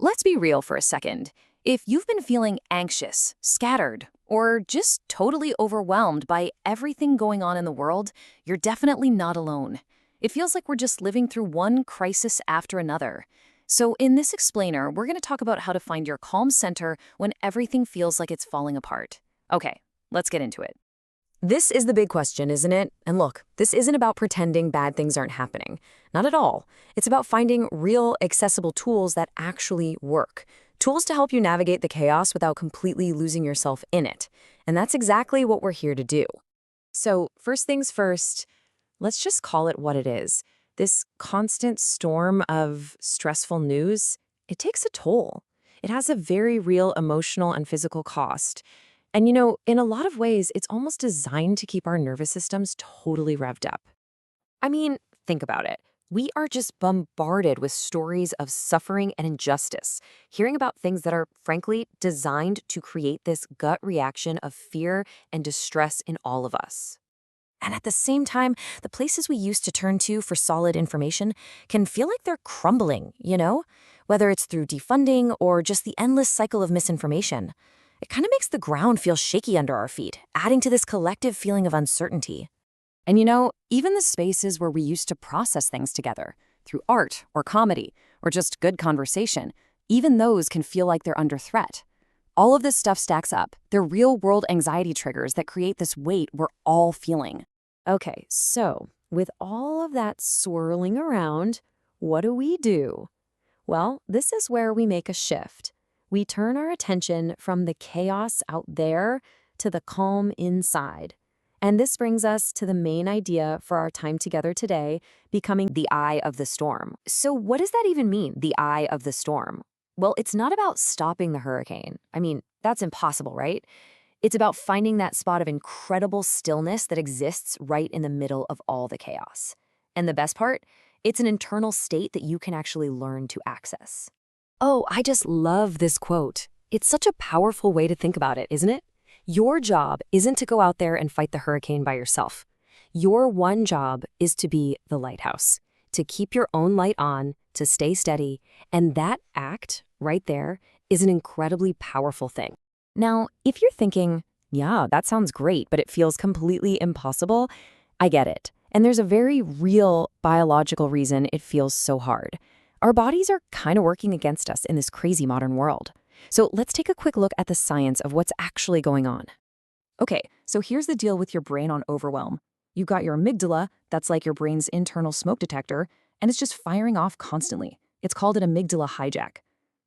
Let's be real for a second. If you've been feeling anxious, scattered, or just totally overwhelmed by everything going on in the world, you're definitely not alone. It feels like we're just living through one crisis after another. So in this explainer, we're going to talk about how to find your calm center when everything feels like it's falling apart. Okay, let's get into it. This is the big question, isn't it? And look, this isn't about pretending bad things aren't happening. Not at all. It's about finding real, accessible tools that actually work. Tools to help you navigate the chaos without completely losing yourself in it. And that's exactly what we're here to do. So, first things first, let's just call it what it is. This constant storm of stressful news, it takes a toll. It has a very real emotional and physical cost. And in a lot of ways, it's almost designed to keep our nervous systems totally revved up. I mean, think about it. We are just bombarded with stories of suffering and injustice, hearing about things that are, frankly, designed to create this gut reaction of fear and distress in all of us. And at the same time, the places we used to turn to for solid information can feel like they're crumbling. Whether it's through defunding or just the endless cycle of misinformation. It kind of makes the ground feel shaky under our feet, adding to this collective feeling of uncertainty. And even the spaces where we used to process things together, through art or comedy or just good conversation, even those can feel like they're under threat. All of this stuff stacks up. They're real-world anxiety triggers that create this weight we're all feeling. Okay, so with all of that swirling around, what do? Well, this is where we make a shift. We turn our attention from the chaos out there to the calm inside. And this brings us to the main idea for our time together today, becoming the eye of the storm. So what does that even mean, the eye of the storm? Well, it's not about stopping the hurricane. I mean, that's impossible, right? It's about finding that spot of incredible stillness that exists right in the middle of all the chaos. And the best part? It's an internal state that you can actually learn to access. Oh, I just love this quote. It's such a powerful way to think about it, isn't it? Your job isn't to go out there and fight the hurricane by yourself. Your one job is to be the lighthouse, to keep your own light on, to stay steady, and that act right there is an incredibly powerful thing. Now, if you're thinking, yeah, that sounds great, but it feels completely impossible, I get it. And there's a very real biological reason it feels so hard. Our bodies are kind of working against us in this crazy modern world. So let's take a quick look at the science of what's actually going on. Okay, so here's the deal with your brain on overwhelm. You've got your amygdala, that's like your brain's internal smoke detector, and it's just firing off constantly. It's called an amygdala hijack.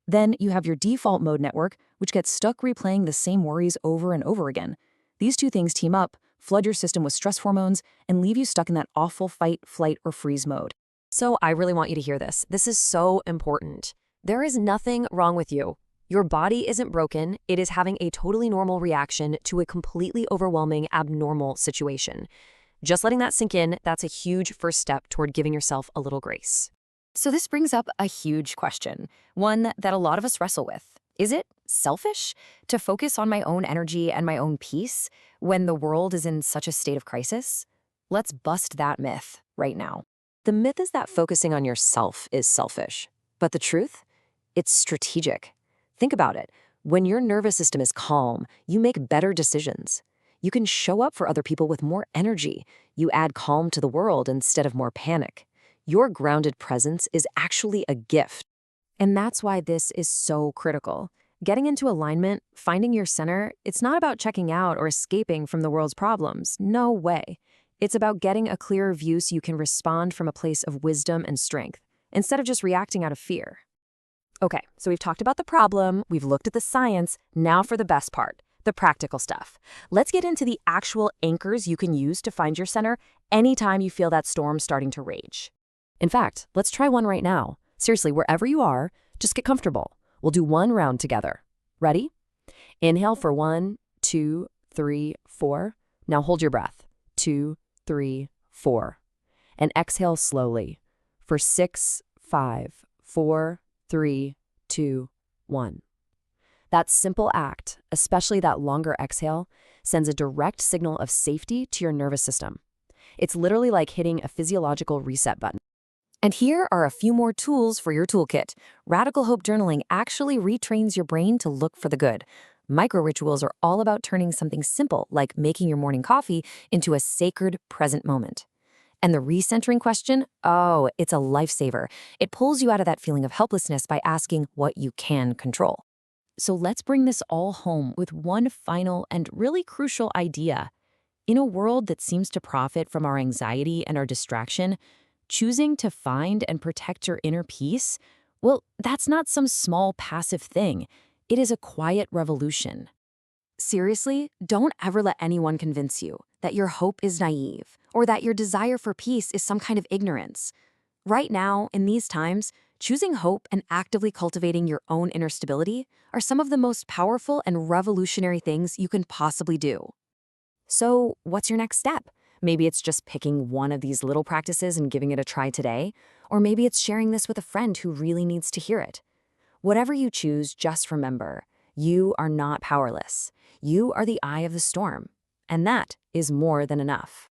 Then you have your default mode network, which gets stuck replaying the same worries over and over again. These two things team up, flood your system with stress hormones, and leave you stuck in that awful fight, flight, or freeze mode. So I really want you to hear this. This is so important. There is nothing wrong with you. Your body isn't broken. It is having a totally normal reaction to a completely overwhelming, abnormal situation. Just letting that sink in, that's a huge first step toward giving yourself a little grace. So this brings up a huge question, one that a lot of us wrestle with. Is it selfish to focus on my own energy and my own peace when the world is in such a state of crisis? Let's bust that myth right now. The myth is that focusing on yourself is selfish. But the truth? It's strategic. Think about it. When your nervous system is calm, you make better decisions. You can show up for other people with more energy. You add calm to the world instead of more panic. Your grounded presence is actually a gift. And that's why this is so critical. Getting into alignment, finding your center, it's not about checking out or escaping from the world's problems. No way. It's about getting a clearer view so you can respond from a place of wisdom and strength, instead of just reacting out of fear. Okay, so we've talked about the problem, we've looked at the science, now for the best part, the practical stuff. Let's get into the actual anchors you can use to find your center anytime you feel that storm starting to rage. In fact, let's try one right now. Seriously, wherever you are, just get comfortable. We'll do one round together. Ready? Inhale for 1, 2, 3, 4. Now hold your breath. 2, 3, 4. And exhale slowly for 6, 5, 4, 3, 2, 1. That simple act, especially that longer exhale, sends a direct signal of safety to your nervous system. It's literally like hitting a physiological reset button. And here are a few more tools for your toolkit. Radical Hope Journaling actually retrains your brain to look for the good. Micro rituals are all about turning something simple, like making your morning coffee, into a sacred present moment. And the recentering question, oh, it's a lifesaver. It pulls you out of that feeling of helplessness by asking what you can control. So let's bring this all home with one final and really crucial idea. In a world that seems to profit from our anxiety and our distraction, choosing to find and protect your inner peace, well, that's not some small passive thing. It is a quiet revolution. Seriously, don't ever let anyone convince you that your hope is naive or that your desire for peace is some kind of ignorance. Right now, in these times, choosing hope and actively cultivating your own inner stability are some of the most powerful and revolutionary things you can possibly do. So, what's your next step? Maybe it's just picking one of these little practices and giving it a try today, or maybe it's sharing this with a friend who really needs to hear it. Whatever you choose, just remember, you are not powerless. You are the eye of the storm, and that is more than enough.